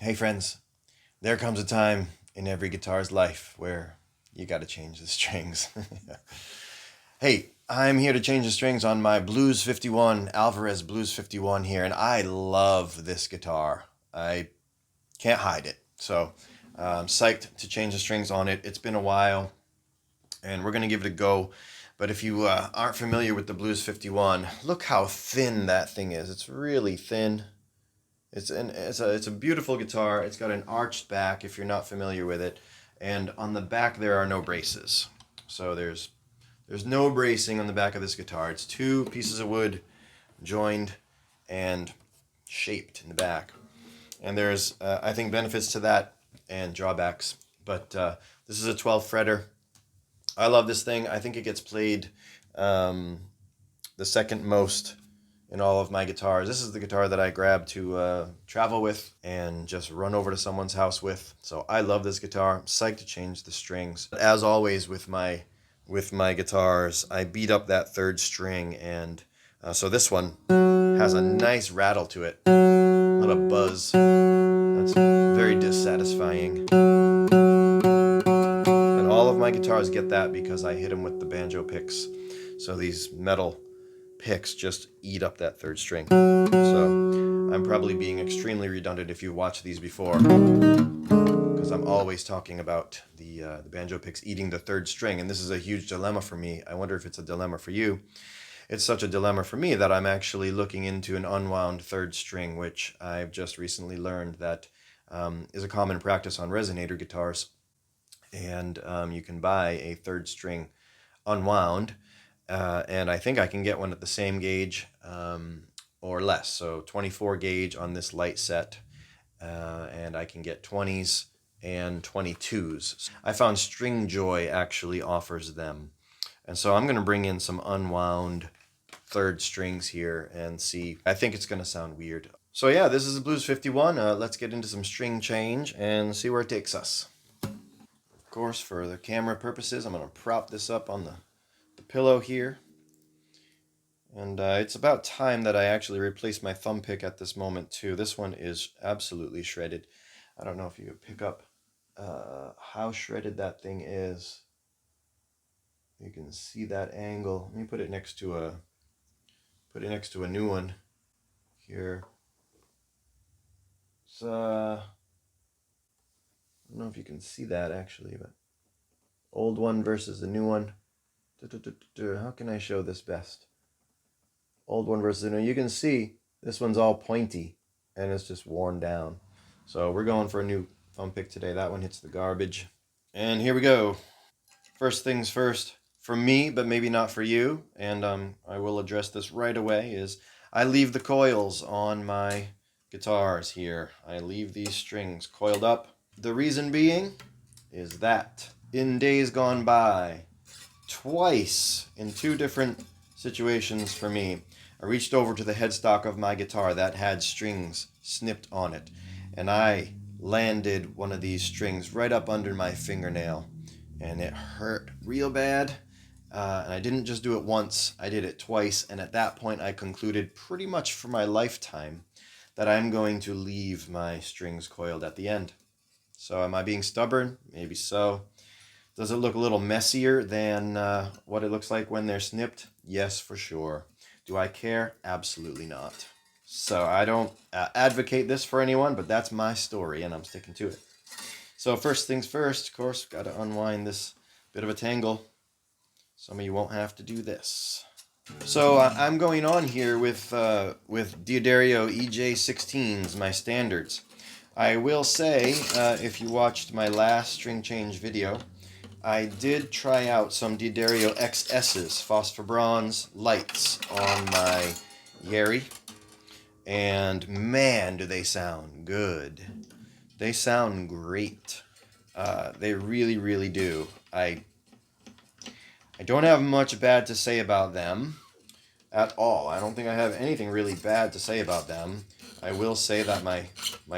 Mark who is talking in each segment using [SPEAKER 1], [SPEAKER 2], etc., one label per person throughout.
[SPEAKER 1] Hey friends, there comes a time in every guitar's life where you gotta change the strings. Hey, I'm here to change the strings on my Blues 51, Alvarez Blues 51 here, and I love this guitar. I can't hide it. So I'm psyched to change the strings on it. It's been a while, and we're gonna give it a go. But if you aren't familiar with the Blues 51, look how thin that thing is. It's really thin. It's a beautiful guitar. It's got an arched back if you're not familiar with it, and on the back there are no braces. So there's no bracing on the back of this guitar. It's two pieces of wood joined and shaped in the back. And there's I think benefits to that and drawbacks. But this is a 12 fretter. I love this thing. I think it gets played um, the second most in all of my guitars. This is the guitar that I grab to travel with and just run over to someone's house with. So I love this guitar. I'm psyched to change the strings. As always with my guitars, I beat up that third string, and so this one has a nice rattle to it, not a buzz. That's very dissatisfying. And all of my guitars get that because I hit them with the banjo picks. So these metal picks just eat up that third string. So I'm probably being extremely redundant if you watched these before, because I'm always talking about the banjo picks eating the third string, and this is a huge dilemma for me. I wonder if it's a dilemma for you. It's such a dilemma for me that I'm actually looking into an unwound third string, which I've just recently learned that is a common practice on resonator guitars, and you can buy a third string unwound. And I think I can get one at the same gauge or less. So 24 gauge on this light set, and I can get 20s and 22s. I found String Joy actually offers them. And so I'm going to bring in some unwound third strings here and see. I think it's going to sound weird. So yeah, this is the Blues 51. Let's get into some string change and see where it takes us. Of course, for the camera purposes, I'm going to prop this up on the pillow here. And it's about time that I actually replace my thumb pick at this moment too. This one is absolutely shredded. I don't know if you could pick up how shredded that thing is. You can see that angle. Let me put it next to a new one here. It's I don't know if you can see that actually, but old one versus the new one. How can I show this best? Old one versus the new. You can see this one's all pointy and it's just worn down. So we're going for a new thumb pick today. That one hits the garbage. And here we go. First things first, for me, but maybe not for you, and I will address this right away, is I leave the coils on my guitars here. I leave these strings coiled up. The reason being is that in days gone by, twice in two different situations for me, I reached over to the headstock of my guitar that had strings snipped on it, and I landed one of these strings right up under my fingernail, and it hurt real bad. And I didn't just do it once, I did it twice, and at that point I concluded pretty much for my lifetime that I'm going to leave my strings coiled at the end. So am I being stubborn? Maybe so. Does it look a little messier than what it looks like when they're snipped? Yes, for sure. Do I care? Absolutely not. So I don't advocate this for anyone, but that's my story, and I'm sticking to it. So first things first, of course, got to unwind this bit of a tangle. Some of you won't have to do this. So I'm going on here with D'Addario EJ16s, my standards. I will say, if you watched my last string change video, I did try out some D'Addario XS's, Phosphor Bronze lights, on my Yeri, and man, do they sound good. They sound great. They really, really do. I don't have much bad to say about them at all. I don't think I have anything really bad to say about them. I will say that my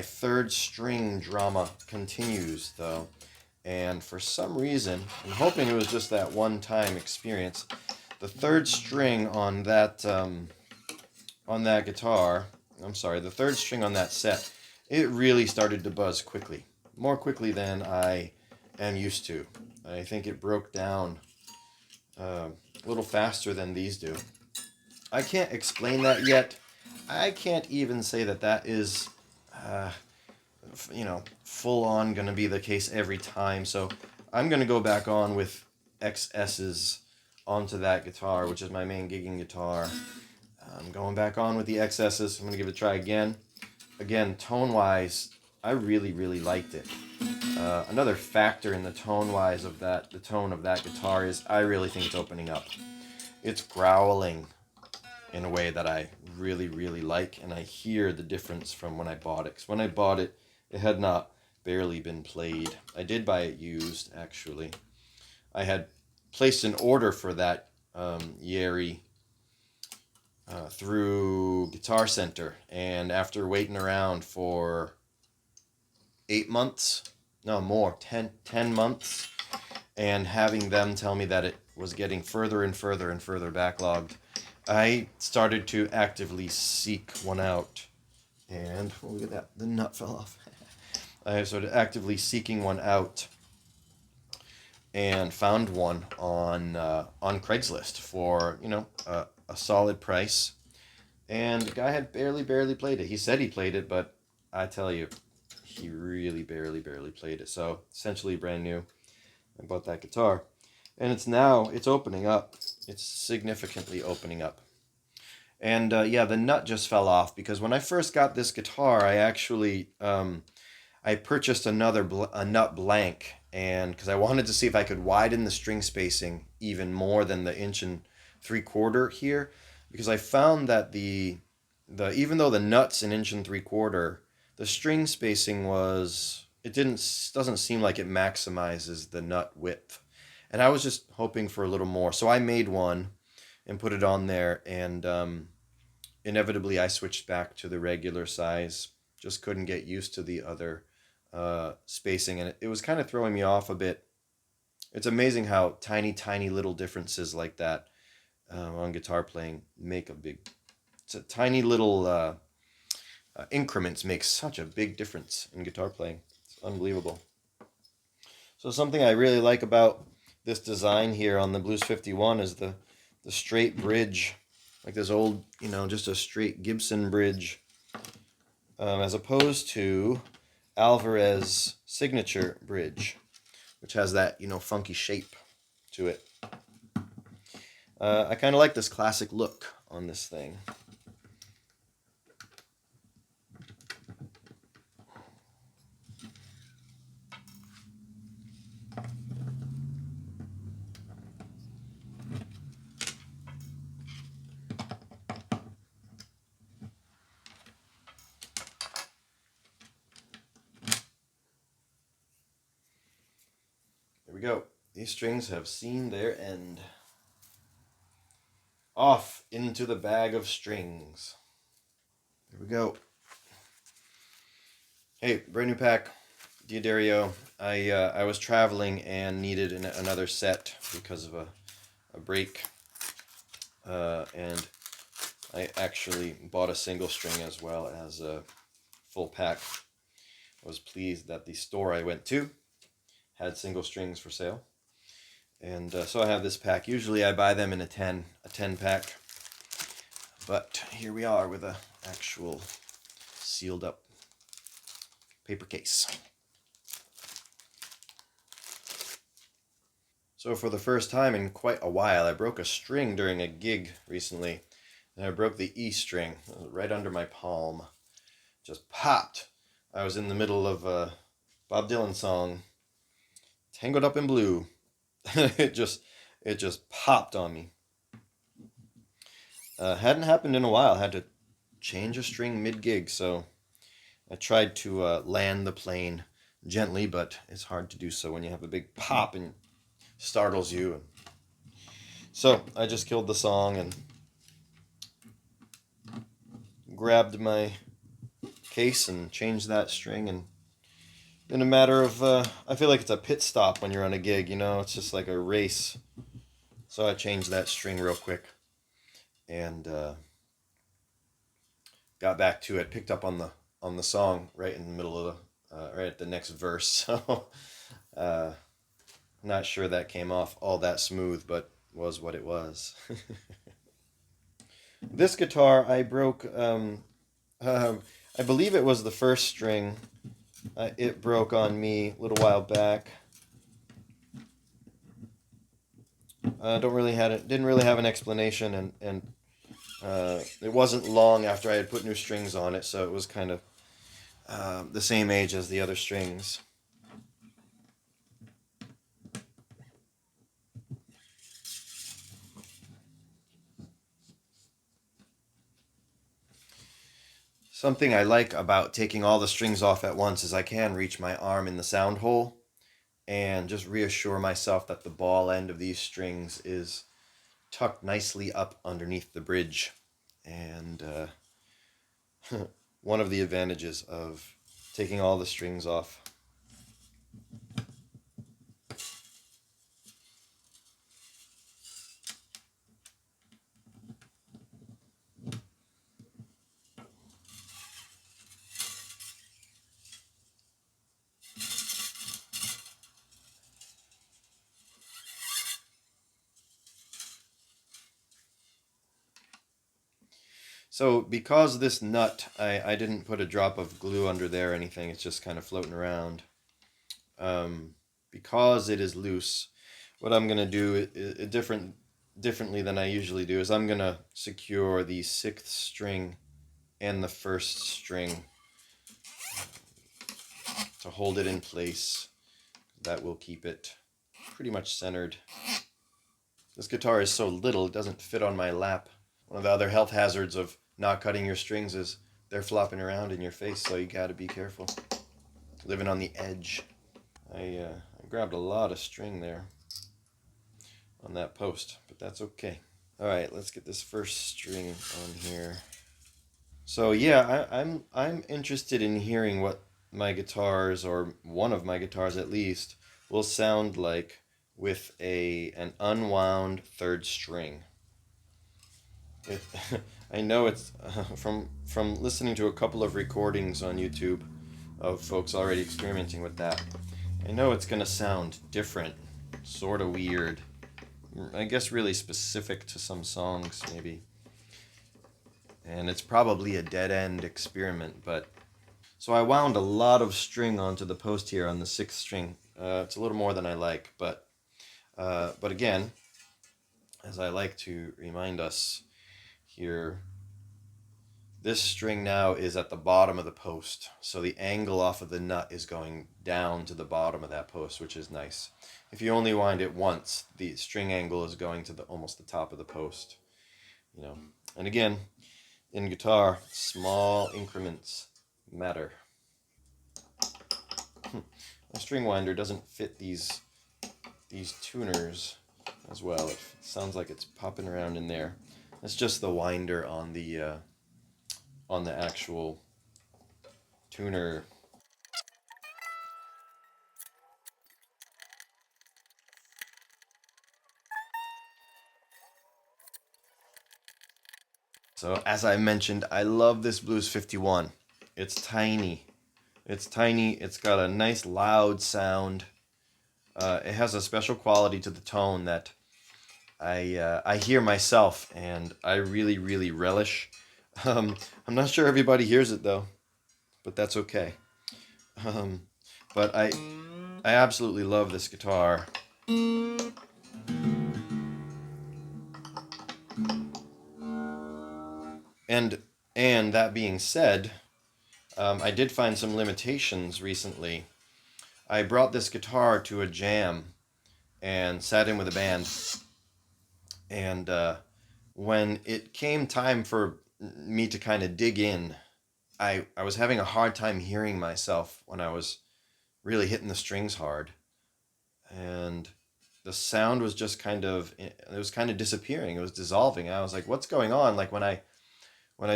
[SPEAKER 1] third string drama continues, though. And for some reason, I'm hoping it was just that one-time experience, the third string on that guitar, the third string on that set it really started to buzz quickly, more quickly than I am used to. I think it broke down a little faster than these do. I can't explain that yet. I can't even say that that is, uh, full on going to be the case every time. So I'm going to go back on with XS's onto that guitar, which is my main gigging guitar. I'm going back on with the XS's. I'm going to give it a try again. Again, tone-wise, I really, really liked it. Another factor in the tone-wise of that, the tone of that guitar is I really think it's opening up. It's growling in a way that I really, really like, and I hear the difference from when I bought it. Because when I bought it, it had not barely been played. I did buy it used, actually. I had placed an order for that Yeri through Guitar Center, and after waiting around for 8 months, no more, 10 months, and having them tell me that it was getting further and further and further backlogged, I started to actively seek one out. And oh, look at that, the nut fell off. I started actively seeking one out and found one on Craigslist for a solid price. And the guy had barely played it. He said he played it, but I tell you, he really barely played it. So essentially brand new. I bought that guitar, and it's opening up. It's significantly opening up. And yeah, the nut just fell off because when I first got this guitar, I actually I purchased a nut blank, and because I wanted to see if I could widen the string spacing even more than the 1 3/4 here, because I found that the even though the nut's an 1 3/4, the string spacing doesn't seem like it maximizes the nut width, and I was just hoping for a little more, so I made one and put it on there, and inevitably I switched back to the regular size. Just couldn't get used to the other spacing, and it was kind of throwing me off a bit. It's amazing how tiny little differences like that on guitar playing make a big. It's a tiny little increments make such a big difference in guitar playing. It's unbelievable. So something I really like about this design here on the Blues 51 is the straight bridge, like this old, just a straight Gibson bridge, as opposed to Alvarez signature bridge, which has that, funky shape to it. I kind of like this classic look on this thing. There we go. These strings have seen their end. Off into the bag of strings. There we go. Hey, brand new pack. Diodario. I was traveling and needed another set because of a break. And I actually bought a single string as well as a full pack. I was pleased that the store I went to had single strings for sale. And so I have this pack. Usually I buy them in a 10 pack. But here we are with a actual sealed up paper case. So for the first time in quite a while, I broke a string during a gig recently. And I broke the E string right under my palm. Just popped. I was in the middle of a Bob Dylan song, Tangled Up in Blue. it just popped on me. Hadn't happened in a while. Had to change a string mid-gig, so I tried to land the plane gently, but it's hard to do so when you have a big pop and startles you. So I just killed the song and grabbed my case and changed that string, and in a matter of I feel like it's a pit stop when you're on a gig, it's just like a race. So I changed that string real quick and got back to it, picked up on on the song right in the middle of right at the next verse. So uh, not sure that came off all that smooth, but was what it was. This guitar I broke. I believe it was the first string. It broke on me a little while back. Don't really had it. Didn't really have an explanation, and it wasn't long after I had put new strings on it, so it was kind of the same age as the other strings. Something I like about taking all the strings off at once is I can reach my arm in the sound hole and just reassure myself that the ball end of these strings is tucked nicely up underneath the bridge. And one of the advantages of taking all the strings off. So because this nut, I didn't put a drop of glue under there or anything. It's just kind of floating around. Um, because it is loose, what I'm gonna do differently than I usually do is I'm gonna secure the sixth string and the first string to hold it in place. That will keep it pretty much centered. This guitar is so little it doesn't fit on my lap. One of the other health hazards of not cutting your strings is they're flopping around in your face, so you gotta be careful. Living on the edge. I grabbed a lot of string there on that post, but that's okay. All right, let's get this first string on here. So yeah, I'm interested in hearing what my guitars, or one of my guitars at least, will sound like with an unwound third string. It, I know it's from listening to a couple of recordings on YouTube of folks already experimenting with that. I know it's gonna sound different, sort of weird. I guess really specific to some songs maybe. And it's probably a dead end experiment, but so I wound a lot of string onto the post here on the sixth string. It's a little more than I like, but again, as I like to remind us here, this string now is at the bottom of the post, so the angle off of the nut is going down to the bottom of that post, which is nice. If you only wind it once, the string angle is going to the almost the top of the post, you know. And again, in guitar, small increments matter. A string winder doesn't fit these tuners as well. It sounds like it's popping around in there. It's just the winder on the actual tuner. So as I mentioned, I love this Blues 51. It's tiny. It's tiny. It's got a nice loud sound. It has a special quality to the tone that I hear myself, and I really really relish. I'm not sure everybody hears it though, but that's okay. Um, but I absolutely love this guitar. And and that being said, I did find some limitations recently. I brought this guitar to a jam and sat in with a band, and when it came time for me to kind of dig in, I was having a hard time hearing myself when I was really hitting the strings hard, and the sound was just it was kind of disappearing. It was dissolving. I was like, "What's going on?" Like when I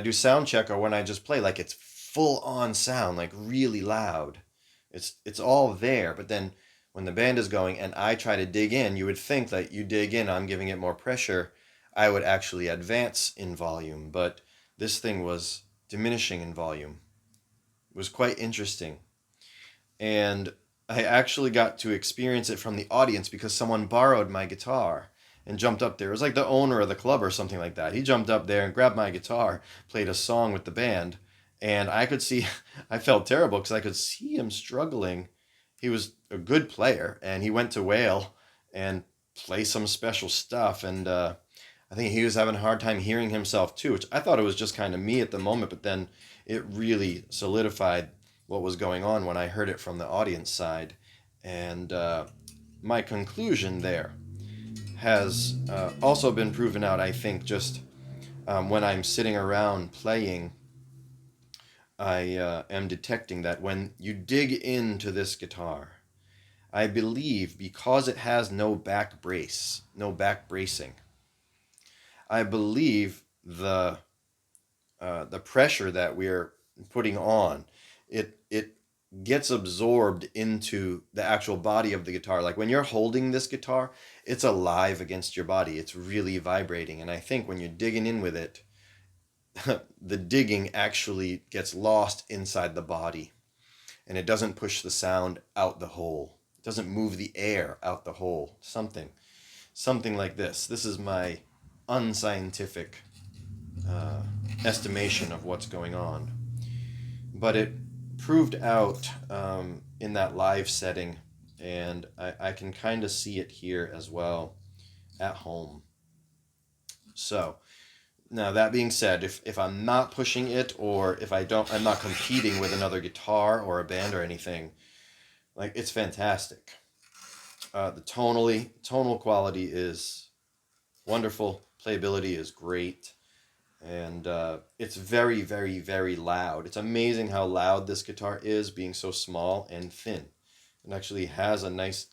[SPEAKER 1] do sound check or when I just play, like it's full on sound, like really loud. It's all there, but then when the band is going and I try to dig in, you would think that you dig in, I'm giving it more pressure, I would actually advance in volume, but this thing was diminishing in volume. was quite interesting. And I actually got to experience it from the audience because someone borrowed my guitar and jumped up there. It was like the owner of the club or something like that. He jumped up there and grabbed my guitar, played a song with the band, and I could see, I felt terrible because I could see him struggling. He was a good player, and he went to wail and play some special stuff, and I think he was having a hard time hearing himself too, which I thought it was just kind of me at the moment, but then it really solidified what was going on when I heard it from the audience side. And my conclusion there has also been proven out, I think, just when I'm sitting around playing, I am detecting that when you dig into this guitar, I believe because it has no back brace, no back bracing, I believe the pressure that we're putting on, it gets absorbed into the actual body of the guitar. Like when you're holding this guitar, it's alive against your body. It's really vibrating. And I think when you're digging in with it, the digging actually gets lost inside the body and it doesn't push the sound out the hole. It doesn't move the air out the hole. Something like this. This is my unscientific estimation of what's going on. But it proved out in that live setting, and I can kind of see it here as well at home. So, now that being said, if I'm not pushing it, or if I'm not competing with another guitar or a band or anything, like it's fantastic. The tonal quality is wonderful. Playability is great. And it's very, very, very loud. It's amazing how loud this guitar is, being so small and thin. It actually has a nice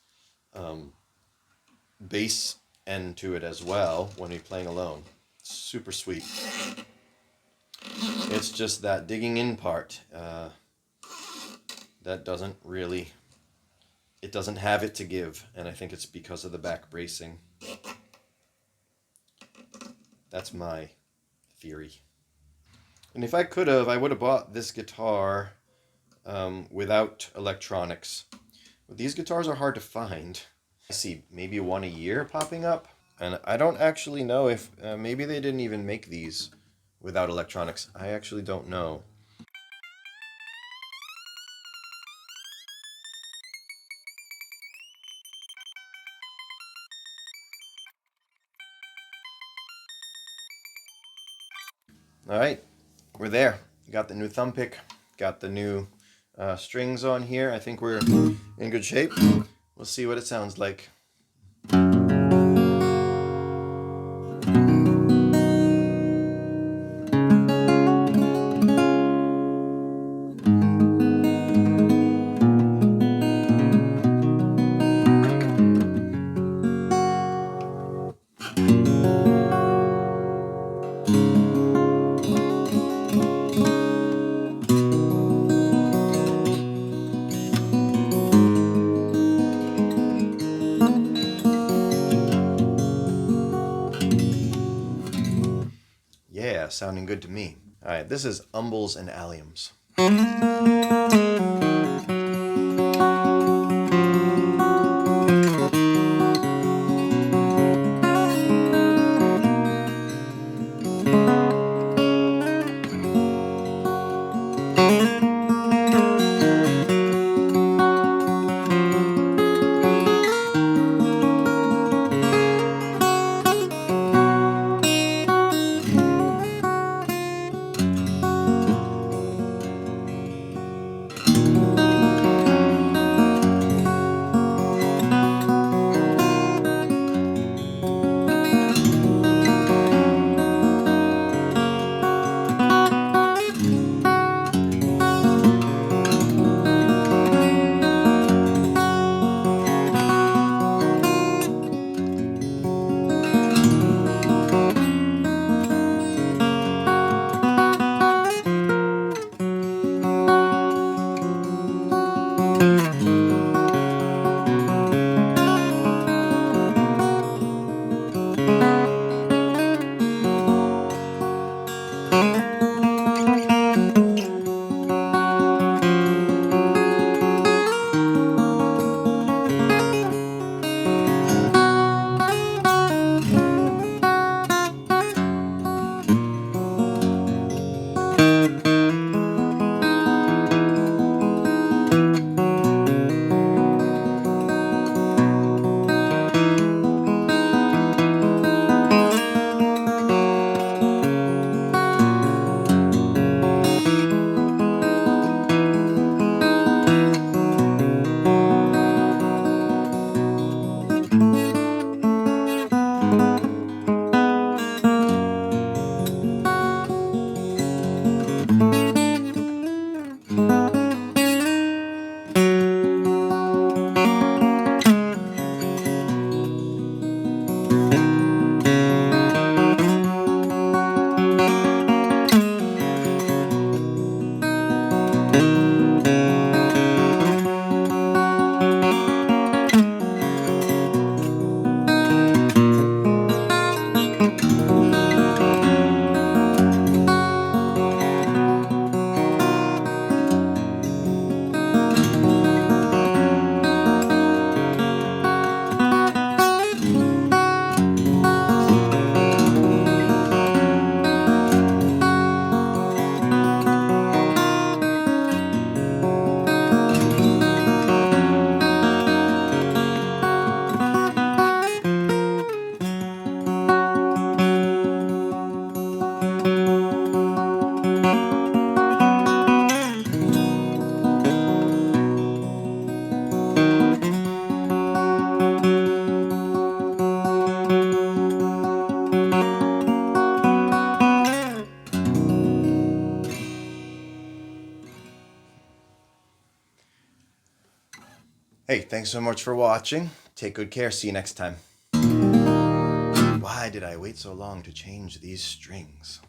[SPEAKER 1] bass end to it as well when you're playing alone. It's super sweet. It's just that digging in part that doesn't really, it doesn't have it to give, and I think it's because of the back bracing. That's my theory. And if I could have, I would have bought this guitar without electronics. But these guitars are hard to find. I see maybe one a year popping up. And I don't actually know if maybe they didn't even make these without electronics. I actually don't know. All right, we're there. Got the new thumb pick, got the new strings on here. I think we're in good shape. We'll see what it sounds like. Yeah, sounding good to me. All right, this is Umbles and Alliums. Hey, thanks so much for watching. Take good care. See you next time. Why did I wait so long to change these strings?